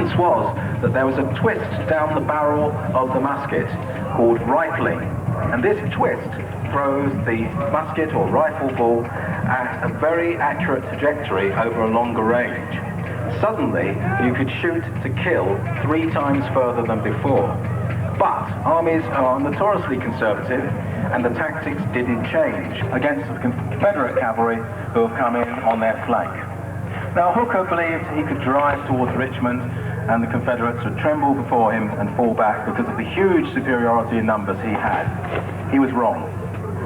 difference was that there was a twist down the barrel of the musket called rifling, and this twist throws the musket or rifle ball at a very accurate trajectory over a longer range. Suddenly, you could shoot to kill 3 times further than before. But armies are notoriously conservative, and the tactics didn't change against the Confederate cavalry who have come in on their flank. Now, Hooker believed he could drive towards Richmond, and the Confederates would tremble before him and fall back because of the huge superiority in numbers he had. He was wrong.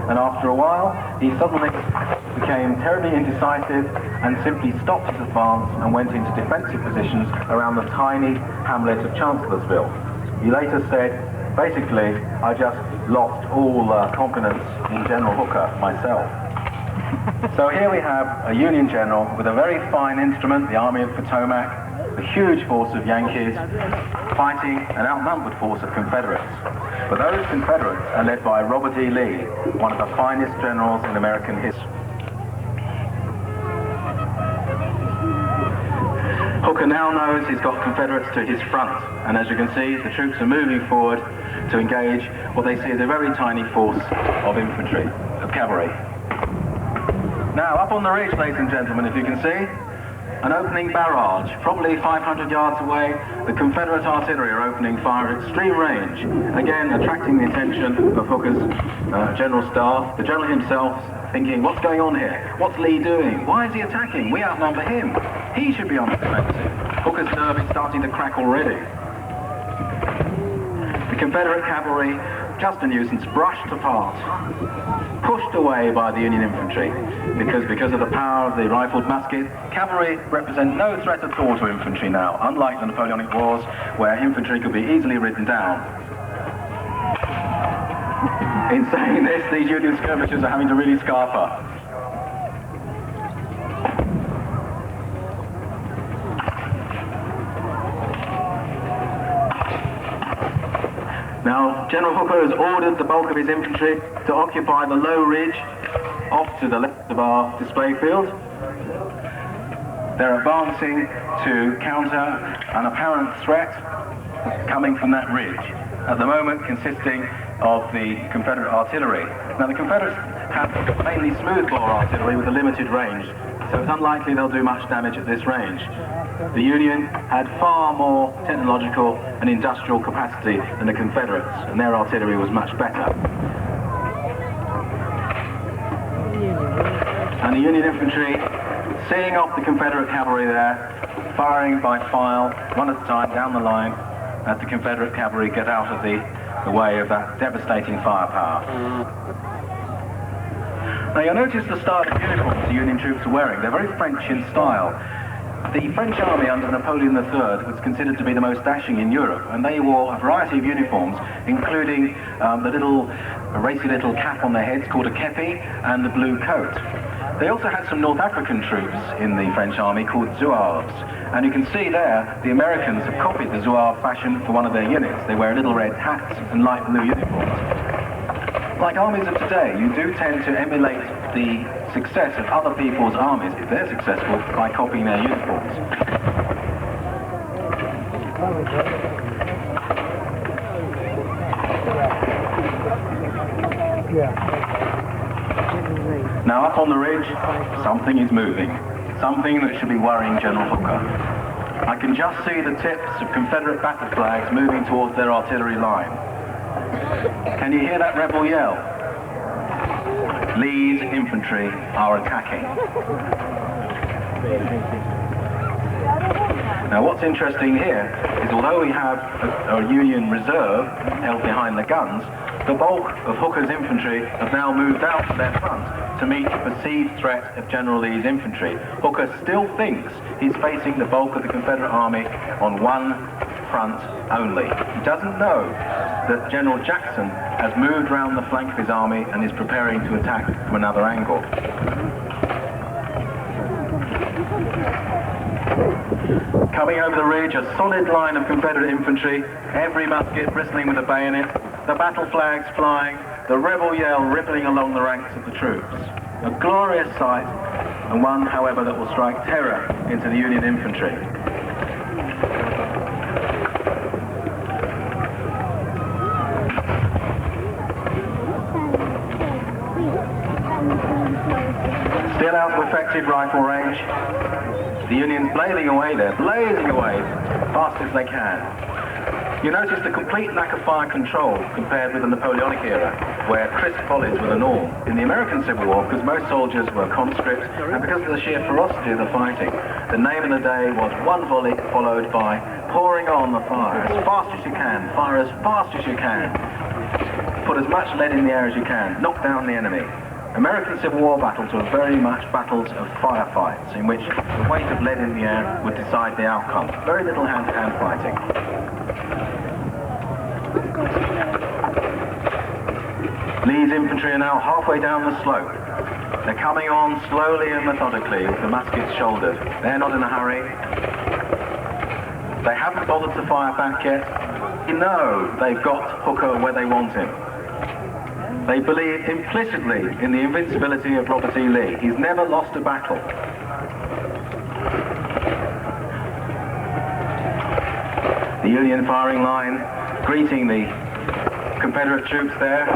And after a while, he suddenly became terribly indecisive and simply stopped his advance and went into defensive positions around the tiny hamlet of Chancellorsville. He later said, basically, I just lost all confidence in General Hooker myself. So here we have a Union general with a very fine instrument, the Army of Potomac, a huge force of Yankees fighting an outnumbered force of Confederates. But those Confederates are led by Robert E. Lee, one of the finest generals in American history. Hooker now knows he's got Confederates to his front, and as you can see, the troops are moving forward to engage what they see as a very tiny force of infantry, of cavalry. Now, up on the ridge, ladies and gentlemen, if you can see, an opening barrage, probably 500 yards away. The Confederate artillery are opening fire at extreme range, again attracting the attention of Hooker's general staff. The general himself thinking, what's going on here? What's Lee doing? Why is he attacking? We outnumber him. He should be on the defensive. Hooker's nerve is starting to crack already. The Confederate cavalry, just a nuisance, brushed apart, pushed away by the Union infantry, because of the power of the rifled musket. Cavalry represent no threat at all to infantry now, unlike the Napoleonic Wars, where infantry could be easily ridden down. In saying this, these Union skirmishers are having to really scarf up. Now, General Hooker has ordered the bulk of his infantry to occupy the low ridge off to the left of our display field. They're advancing to counter an apparent threat coming from that ridge, at the moment consisting of the Confederate artillery. Now, the Confederates have mainly smoothbore artillery with a limited range, so it's unlikely they'll do much damage at this range. The Union had far more technological and industrial capacity than the Confederates, and their artillery was much better. And the Union infantry, seeing off the Confederate cavalry there, firing by file, one at a time down the line, as the Confederate cavalry get out of the way of that devastating firepower. Now, you'll notice the style of uniforms the Union troops are wearing. They're very French in style. The French army under Napoleon III was considered to be the most dashing in Europe, and they wore a variety of uniforms, including the little racy little cap on their heads called a kepi, and the blue coat. They also had some North African troops in the French army called Zouaves, and you can see there the Americans have copied the Zouave fashion for one of their units. They wear little red hats and light blue uniforms. Like armies of today, you do tend to emulate the success of other people's armies, if they're successful, by copying their uniforms. Now, up on the ridge, something is moving. Something that should be worrying General Hooker. I can just see the tips of Confederate battle flags moving towards their artillery line. Can you hear that rebel yell? Lee's infantry are attacking. Now, what's interesting here is although we have a Union reserve held behind the guns, the bulk of Hooker's infantry have now moved out to their front to meet the perceived threat of General Lee's infantry. Hooker still thinks he's facing the bulk of the Confederate army on one front only. He doesn't know that General Jackson has moved round the flank of his army and is preparing to attack from another angle. Coming over the ridge, a solid line of Confederate infantry, every musket bristling with a bayonet, the battle flags flying, the rebel yell rippling along the ranks of the troops. A glorious sight, and one, however, that will strike terror into the Union infantry. effective rifle range. The Union's blazing away there, blazing away fast as they can. You notice the complete lack of fire control compared with the Napoleonic era, where crisp volleys were the norm. In the American Civil War, because most soldiers were conscripts, and because of the sheer ferocity of the fighting, the name of the day was one volley followed by pouring on the fire as fast as you can, fire as fast as you can, put as much lead in the air as you can, knock down the enemy. American Civil War battles were very much battles of firefights, in which the weight of lead in the air would decide the outcome. Very little hand-to-hand fighting. Lee's infantry are now halfway down the slope. They're coming on slowly and methodically with the muskets shouldered. They're not in a hurry. They haven't bothered to fire back yet. You know they've got Hooker where they want him. They believe implicitly in the invincibility of Robert E. Lee. He's never lost a battle. The Union firing line greeting the Confederate troops there.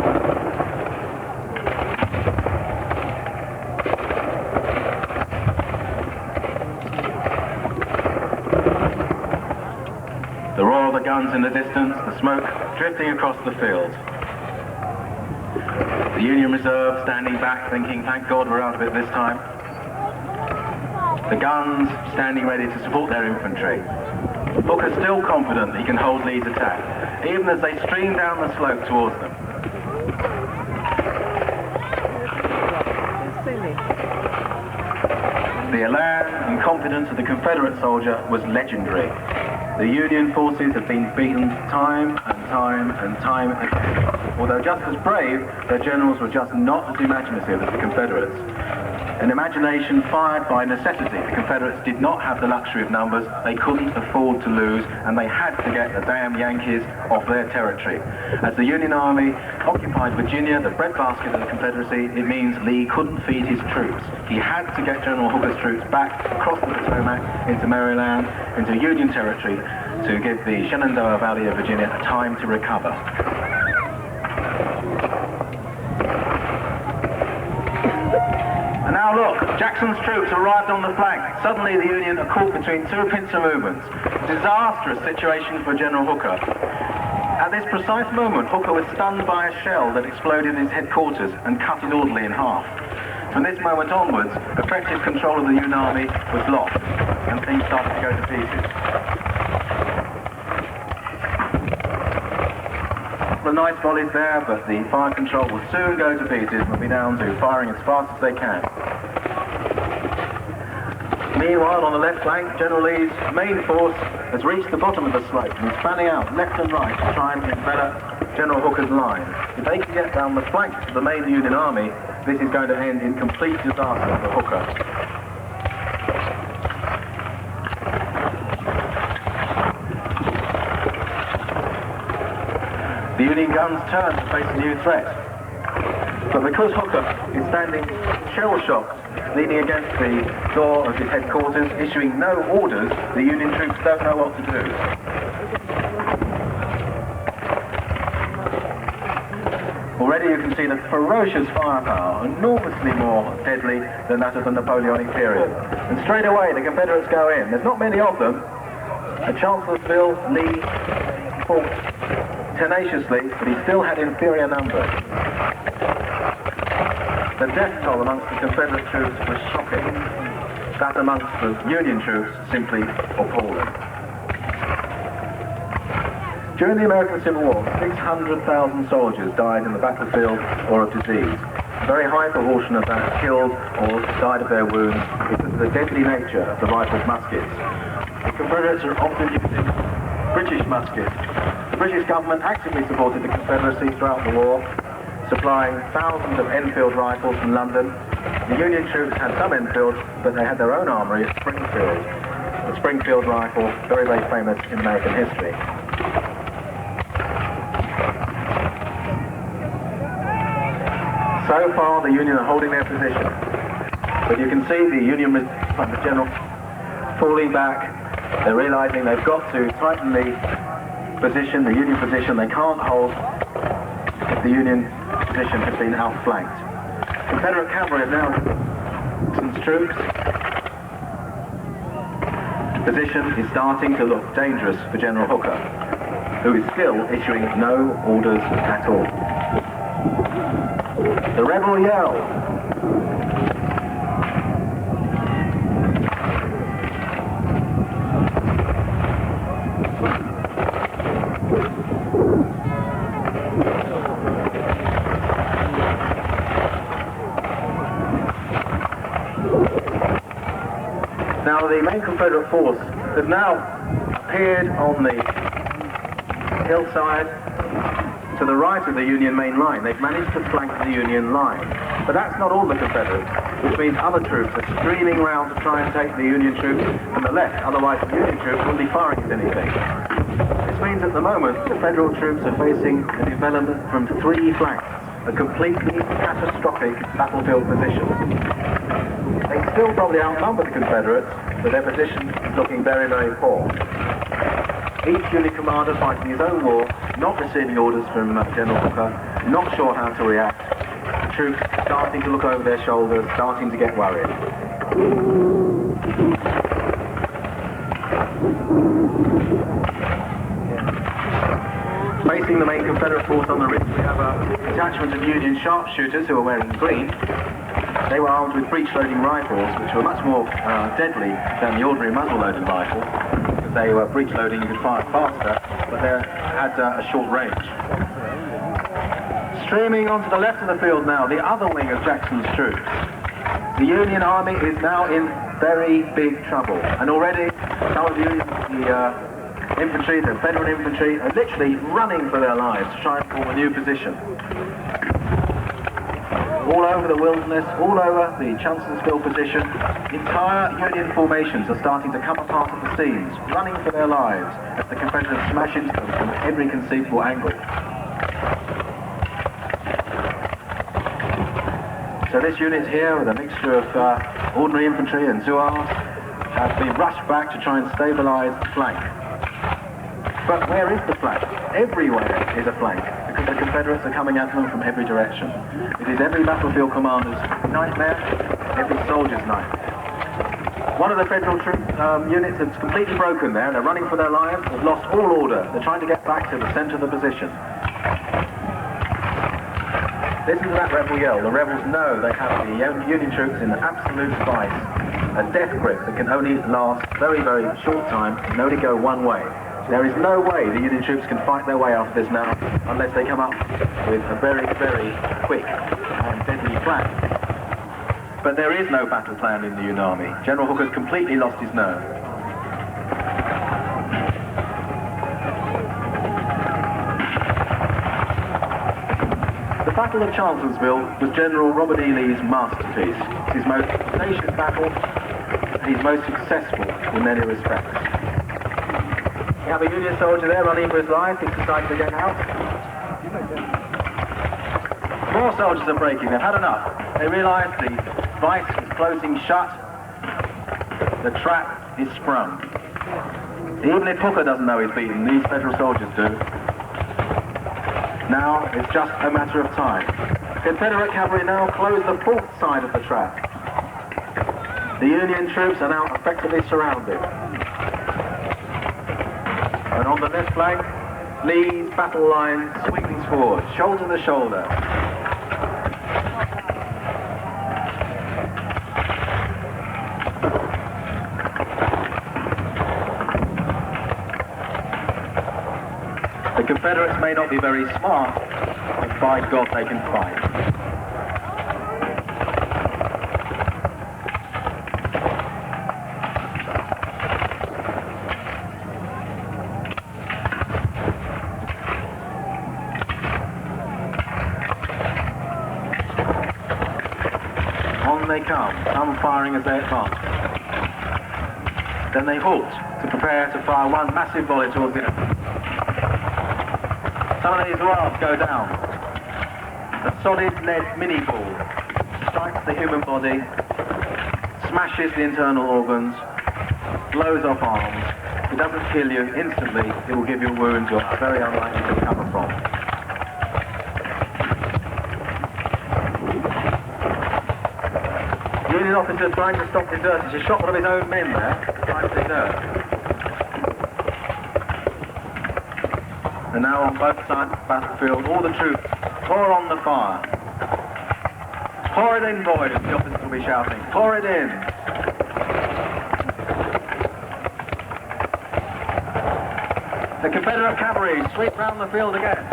The roar of the guns in the distance, the smoke drifting across the field. The Union Reserve standing back thinking, thank God we're out of it this time. The guns standing ready to support their infantry. Hooker's still confident he can hold Lee's attack, even as they stream down the slope towards them. The elan and confidence of the Confederate soldier was legendary. The Union forces have been beaten time and time and time again. Although just as brave, their generals were just not as imaginative as the Confederates. An imagination fired by necessity. The Confederates did not have the luxury of numbers. They couldn't afford to lose, and they had to get the damn Yankees off their territory. As the Union Army occupied Virginia, the breadbasket of the Confederacy, it means Lee couldn't feed his troops. He had to get General Hooker's troops back across the Potomac into Maryland, into Union territory, to give the Shenandoah Valley of Virginia a time to recover. And now look, Jackson's troops arrived on the flank. Suddenly the Union are caught between two pincer movements. Disastrous situation for General Hooker. At this precise moment, Hooker was stunned by a shell that exploded in his headquarters and cut his orderly in half. From this moment onwards, effective control of the Union Army was lost, and things started to go to pieces. The nice volleys there, but the fire control will soon go to pieces and will be down to firing as fast as they can. Meanwhile, on the left flank, General Lee's main force has reached the bottom of the slope and is fanning out left and right to try and envelop General Hooker's line. If they can get down the flanks of the main Union Army, this is going to end in complete disaster for Hooker. The Union guns turn to face a new threat. But because Hooker is standing shell-shocked, leaning against the door of his headquarters, issuing no orders, the Union troops don't know what to do. Already you can see the ferocious firepower, enormously more deadly than that of the Napoleonic period. And straight away the Confederates go in. There's not many of them. At Chancellorsville, Lee fought tenaciously, but he still had inferior numbers. The death toll amongst the Confederate troops was shocking. That amongst the Union troops simply appalling. During the American Civil War, 600,000 soldiers died in the battlefield or of disease. A very high proportion of that killed or died of their wounds because of the deadly nature of the rifled muskets. The Confederates are often using British muskets. The British government actively supported the Confederacy throughout the war, supplying thousands of Enfield rifles from London. The Union troops had some Enfields, but they had their own armory at Springfield. The Springfield rifle, very, very famous in American history. So far, the Union are holding their position. But you can see the Union general falling back. They're realizing they've got to tighten the position, the Union position. They can't hold if the Union position has been outflanked. Confederate cavalry have now Jackson's troops, the position is starting to look dangerous for General Hooker, who is still issuing no orders at all. The rebel yell. Now the main Confederate force has now appeared on the hillside to the right of the Union main line. They've managed to flank the Union line. But that's not all the Confederates, which means other troops are streaming round to try and take the Union troops from the left, otherwise the Union troops wouldn't be firing at anything. This means at the moment the Federal troops are facing a development from three flanks, a completely catastrophic battlefield position. They still probably outnumber the Confederates, but their position is looking very, very poor. Each unit commander fighting his own war, not receiving orders from General Hooker, not sure how to react. The troops starting to look over their shoulders, starting to get worried. Facing the main Confederate force on the ridge, we have a detachment of Union sharpshooters who are wearing green. They were armed with breech-loading rifles, which were much more deadly than the ordinary muzzle-loaded rifle. Because they were breech-loading, you could fire faster, but they had a short range. Streaming onto the left of the field now, the other wing of Jackson's troops. The Union Army is now in very big trouble, and already some of the infantry, the Federal infantry, are literally running for their lives to try and form a new position. All over the wilderness, all over the Chancellorsville position, entire Union formations are starting to come apart at the seams, running for their lives as the Confederates smash into them from every conceivable angle. So this unit here, with a mixture of ordinary infantry and Zouaves, has been rushed back to try and stabilise the flank. But where is the flank? Everywhere is a flank, because the Confederates are coming at them from every direction. It is every battlefield commander's nightmare, every soldier's nightmare. One of the Federal troop units has completely broken there. They're running for their lives. They've lost all order. They're trying to get back to the centre of the position. Listen to that rebel yell. The rebels know they have the Union troops in an absolute vice, a death grip that can only last very, very short time, can only go one way. There is no way the Union troops can fight their way out of this now unless they come up with a very, very quick and deadly plan. But there is no battle plan in the Union Army. General Hooker's completely lost his nerve. The Battle of Chancellorsville was General Robert E. Lee's masterpiece. It's his most audacious battle, and his most successful in many respects. You have a Union soldier there running for his life. He's decided to get out. More soldiers are breaking. They've had enough. They realise the vice is closing shut. The trap is sprung. Even if Hooker doesn't know he's beaten, these Federal soldiers do. Now it's just a matter of time. Confederate cavalry now close the fourth side of the trap. The Union troops are now effectively surrounded. And on the left flank, Lee's battle line sweeping forward, shoulder to shoulder. The Confederates may not be very smart, but by God they can fight. They come, some firing as they advance. Then they halt to prepare to fire one massive volley towards the enemy. Some of these Zouaves go down. A solid lead mini ball strikes the human body, smashes the internal organs, blows off arms. It doesn't kill you instantly, it will give you a wound you're very unlikely to recover from. The Union officer trying to stop deserters. He shot one of his own men there, trying to desert. And now on both sides of the battlefield, all the troops pour on the fire. Pour it in, boys, the officers will be shouting. Pour it in. The Confederate cavalry sweep round the field again.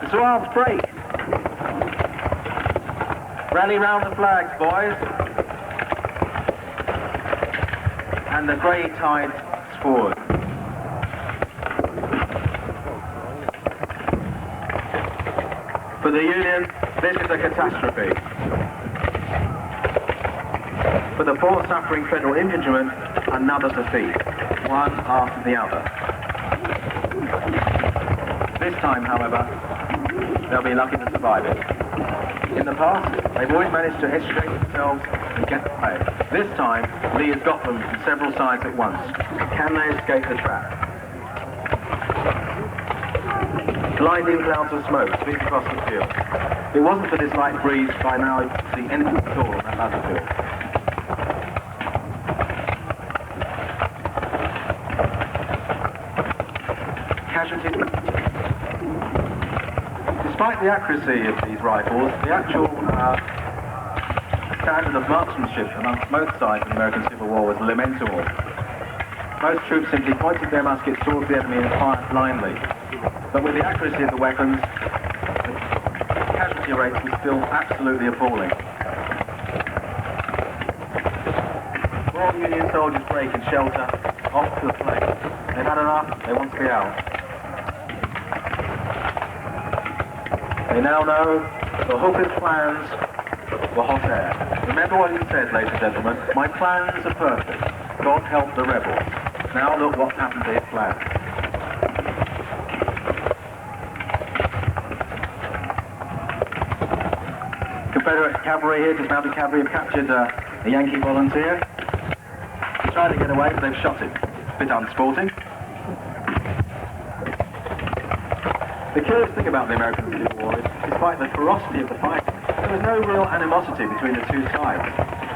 The Zouaves break. Rally round the flags, boys. And the grey tide forward. For the Union, this is a catastrophe. For the poor suffering Federal infantrymen, another defeat, one after the other. This time, however, they'll be lucky to survive it. In the past, they've always managed to extricate themselves and get away. This time, Lee has got them from several sides at once. Can they escape the trap? Blinding clouds of smoke sweep across the field. If it wasn't for this light breeze, by now you could see anything at all on that battlefield. Casualties. Despite the accuracy of these rifles, the actual standard of marksmanship amongst both sides of the American Civil War was lamentable. Most troops simply pointed their muskets towards the enemy and fired blindly. But with the accuracy of the weapons, the casualty rates were still absolutely appalling. More Union soldiers break and shelter off to the plain. They've had enough, they want to be out. They now know the Hooker's plans were hot air. Remember what he said, ladies and gentlemen, my plans are perfect. God help the rebels. Now look what's happened to his plans. Confederate cavalry here, dismounted cavalry, have captured a Yankee volunteer. He tried to get away, but they've shot him. A bit unsporting. The curious thing about the American Civil War is, despite the ferocity of the fighting, there was no real animosity between the two sides.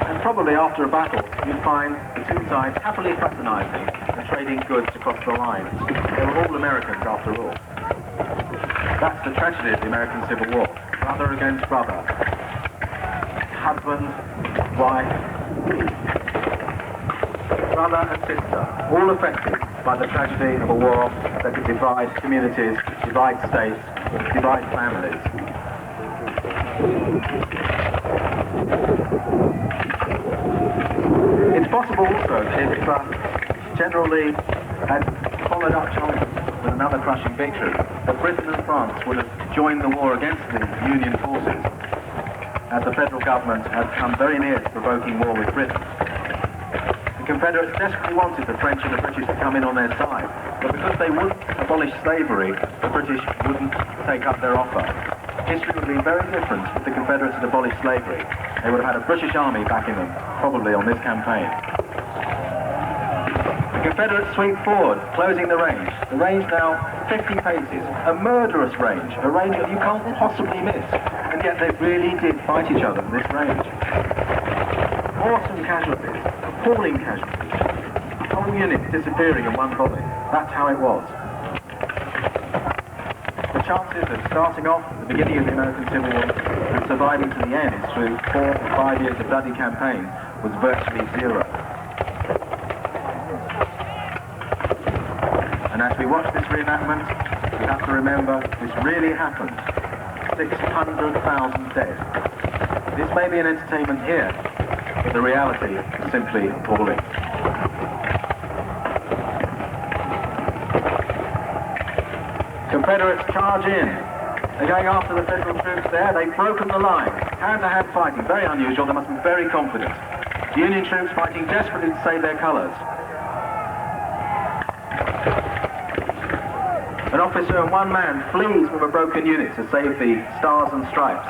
And probably after a battle, you'd find the two sides happily fraternizing and trading goods across the lines. They were all Americans, after all. That's the tragedy of the American Civil War. Brother against brother. Husband, wife, brother and sister, all affected by the tragedy of a war that could divide communities, divide states, divide families. It's possible also that if General Lee had followed up Charleston with another crushing victory, that Britain and France would have joined the war against the Union forces, as the federal government had come very near to provoking war with Britain. The Confederates desperately wanted the French and the British to come in on their side, but because they wouldn't abolish slavery, the British wouldn't take up their offer. History would be very different if the Confederates had abolished slavery. They would have had a British army backing them, probably on this campaign. The Confederates sweep forward, closing the range. The range now 50 paces, a murderous range, a range that you can't possibly miss. And yet they really did fight each other in this range. Awesome casualties, appalling casualties. Whole units disappearing in one volley. That's how it was. The chances of starting off at the beginning of the American Civil War and surviving to the end through 4 or 5 years of bloody campaign was virtually zero. And as we watch this reenactment, we have to remember this really happened. 600,000 dead. This may be an entertainment here, but the reality is simply appalling. Confederates charge in. They're going after the Federal troops there. They've broken the line. Hand-to-hand fighting, very unusual. They must be very confident. The Union troops fighting desperately to save their colours. An officer and one man flees from a broken unit to save the Stars and Stripes.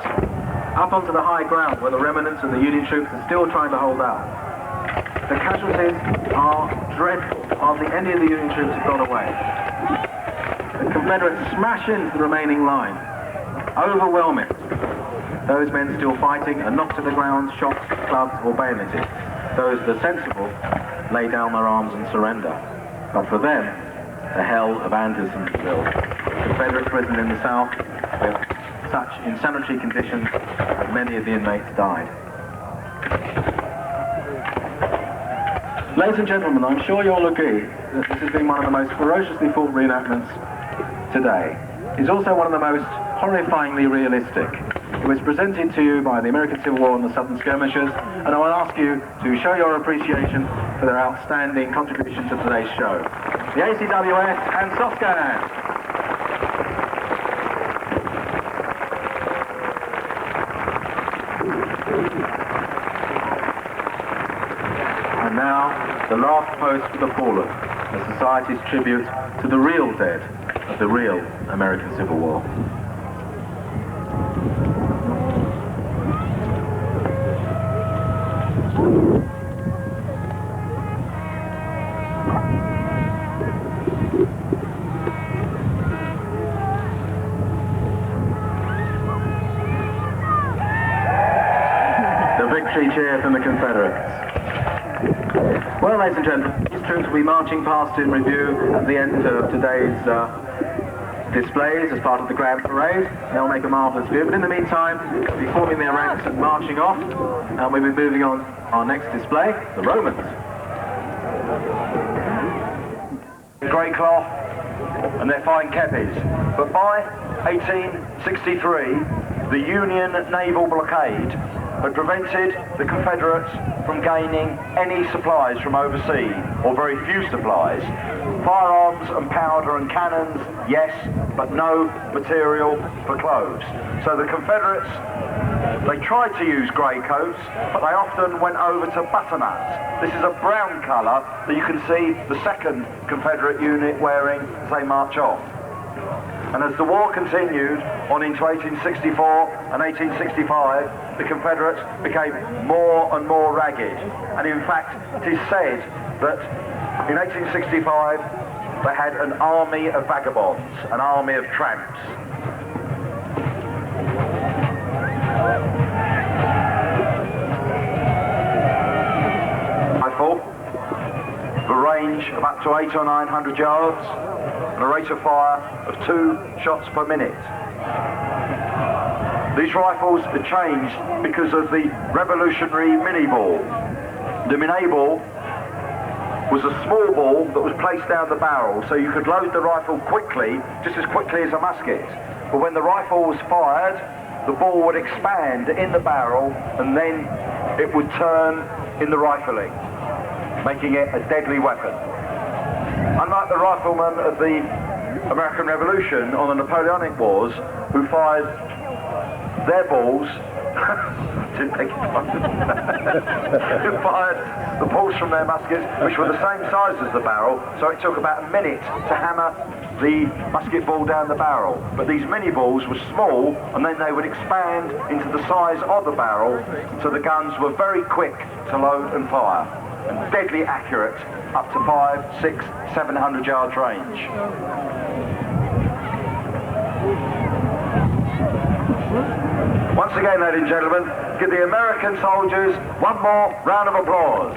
Up onto the high ground where the remnants of the Union troops are still trying to hold out. The casualties are dreadful. Hardly any of the Union troops have got away. The Confederates smash into the remaining line. Overwhelming. Those men still fighting are knocked to the ground, shot, clubbed or bayoneted. Those that are sensible lay down their arms and surrender. But for them, the hell of Andersonville, Confederate prison in the South, with such insanitary conditions that many of the inmates died. Ladies and gentlemen, I'm sure you'll agree that this has been one of the most ferociously fought reenactments today. It's also one of the most horrifyingly realistic. It was presented to you by the American Civil War and the Southern Skirmishers, and I will ask you to show your appreciation for their outstanding contribution to today's show. The ACWS and SOSCAN. And now, the last post for the fallen, the Society's tribute to the real dead of the real American Civil War. The victory cheer from the Confederates. Well, ladies and gentlemen, these troops will be marching past in review at the end of today's displays as part of the Grand Parade. They'll make a marvellous view, but in the meantime, they'll be forming their ranks and marching off, and we'll be moving on our next display, the Romans. Grey cloth and their fine kepis. But by 1863, the Union naval blockade had prevented the Confederates from gaining any supplies from overseas, or very few supplies. Firearms and powder and cannons, yes, but no material for clothes. So the Confederates, they tried to use grey coats, but they often went over to butternuts. This is a brown colour that you can see the second Confederate unit wearing as they march off. And as the war continued on into 1864 and 1865, the Confederates became more and more ragged. And in fact, it is said that in 1865, they had an army of vagabonds, an army of tramps. Rifle, a range of up to 800 or 900 yards, and a rate of fire of 2 shots per minute. These rifles had changed because of the revolutionary mini ball. The mini ball was a small ball that was placed down the barrel, so you could load the rifle quickly, just as quickly as a musket. But when the rifle was fired, the ball would expand in the barrel, and then it would turn in the rifling, making it a deadly weapon. Unlike the riflemen of the American Revolution or the Napoleonic Wars, who fired their balls, who fired the balls from their muskets, which were the same size as the barrel, so it took about a minute to hammer the musket ball down the barrel. But these mini balls were small, and then they would expand into the size of the barrel, so the guns were very quick to load and fire, and deadly accurate, up to 500, 600, 700 yards range. Once again, ladies and gentlemen, give the American soldiers one more round of applause.